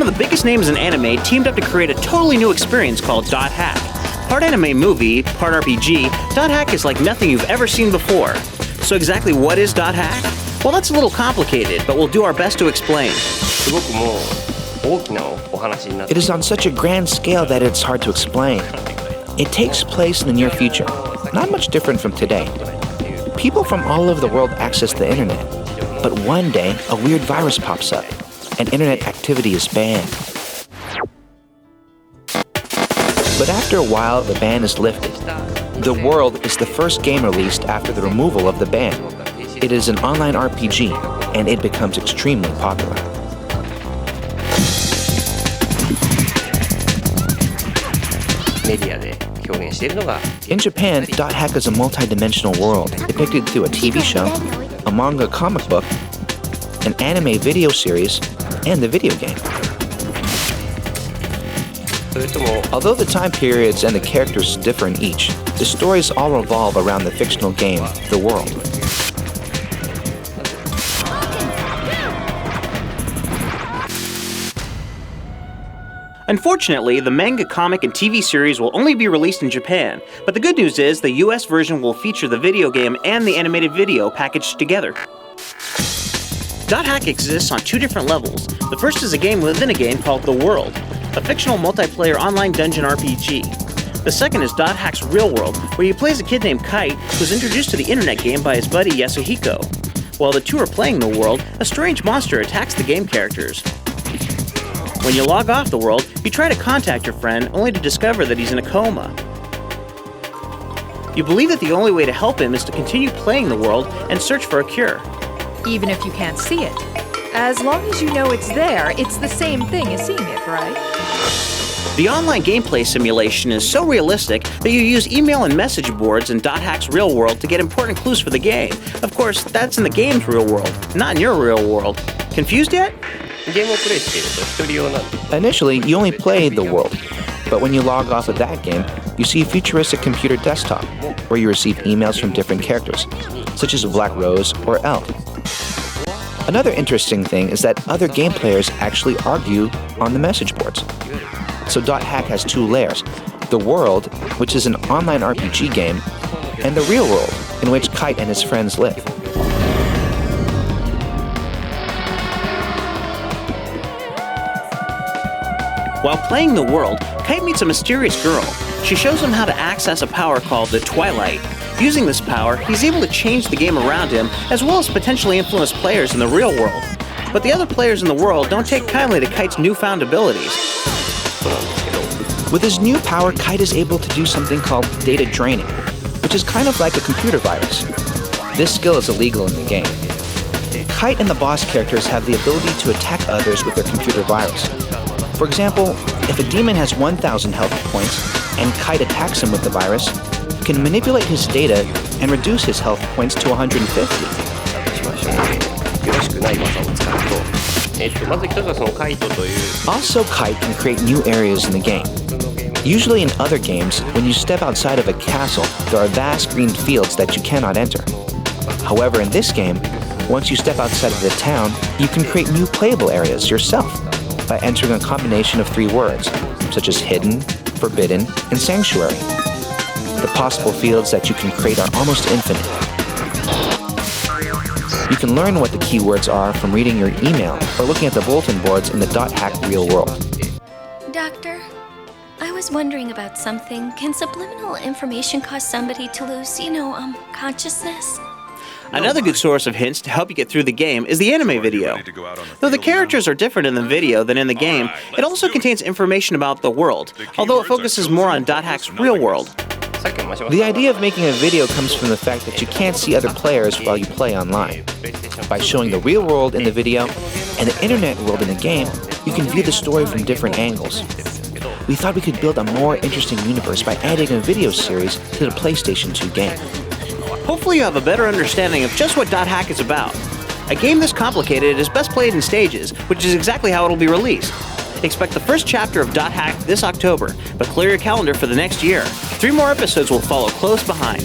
Some of the biggest names in anime teamed up to create a totally new experience called Dot Hack. Part anime movie, part RPG, Dot Hack is like nothing you've ever seen before. So exactly what is Dot Hack? Well, that's a little complicated, but we'll do our best to explain. It is on such a grand scale that it's hard to explain. It takes place in the near future, not much different from today. People from all over the world access the internet, but one day a weird virus pops up, and internet activity is banned. But after a while, the ban is lifted. The World is the first game released after the removal of the ban. It is an online RPG, and it becomes extremely popular. In Japan, Dot Hack is a multi-dimensional world depicted through a TV show, a manga comic book, an anime video series, and the video game. Although the time periods and the characters differ in each, the stories all revolve around the fictional game, The World. Unfortunately, the manga, comic, and TV series will only be released in Japan, but the good news is the US version will feature the video game and the animated video packaged together. Dot Hack exists on two different levels. The first is a game within a game called The World, a fictional multiplayer online dungeon RPG. The second is Dot Hack's Real World, where you play as a kid named Kite who's introduced to the internet game by his buddy Yasuhiko. While the two are playing The World, a strange monster attacks the game characters. When you log off The World, you try to contact your friend only to discover that he's in a coma. You believe that the only way to help him is to continue playing The World and search for a cure. Even if you can't see it. As long as you know it's there, it's the same thing as seeing it, right? The online gameplay simulation is so realistic that you use email and message boards in Dot Hack's Real World to get important clues for the game. Of course, that's in the game's real world, not in your real world. Confused yet? Initially, you only play The World, but when you log off of that game, you see a futuristic computer desktop where you receive emails from different characters, such as Black Rose or Elf. Another interesting thing is that other game players actually argue on the message boards. So Dot Hack has two layers: The World, which is an online RPG game, and the real world, in which Kite and his friends live. While playing The World, Kite meets a mysterious girl. She shows him how to access a power called the Twilight. Using this power, he's able to change the game around him, as well as potentially influence players in the real world. But the other players in the world don't take kindly to Kite's newfound abilities. With his new power, Kite is able to do something called data draining, which is kind of like a computer virus. This skill is illegal in the game. Kite and the boss characters have the ability to attack others with their computer virus. For example, if a demon has 1,000 health points and Kite attacks him with the virus, he can manipulate his data and reduce his health points to 150. Also, Kite can create new areas in the game. Usually in other games, when you step outside of a castle, there are vast green fields that you cannot enter. However, in this game, once you step outside of the town, you can create new playable areas yourself by entering a combination of 3 words, such as hidden, forbidden, and sanctuary. The possible fields that you can create are almost infinite. You can learn what the keywords are from reading your email or looking at the bulletin boards in the Dot Hack Real World. Doctor, I was wondering about something. Can subliminal information cause somebody to lose, consciousness? Another good source of hints to help you get through the game is the anime video. Though the characters are different in the video than in the game, it also contains information about the world, although it focuses more on Dot Hack's real world. The idea of making a video comes from the fact that you can't see other players while you play online. By showing the real world in the video and the internet world in the game, you can view the story from different angles. We thought we could build a more interesting universe by adding a video series to the PlayStation 2 game. Hopefully you have a better understanding of just what Dot Hack is about. A game this complicated is best played in stages, which is exactly how it'll be released. Expect the first chapter of Dot Hack this October, but clear your calendar for the next year. 3 more episodes will follow close behind.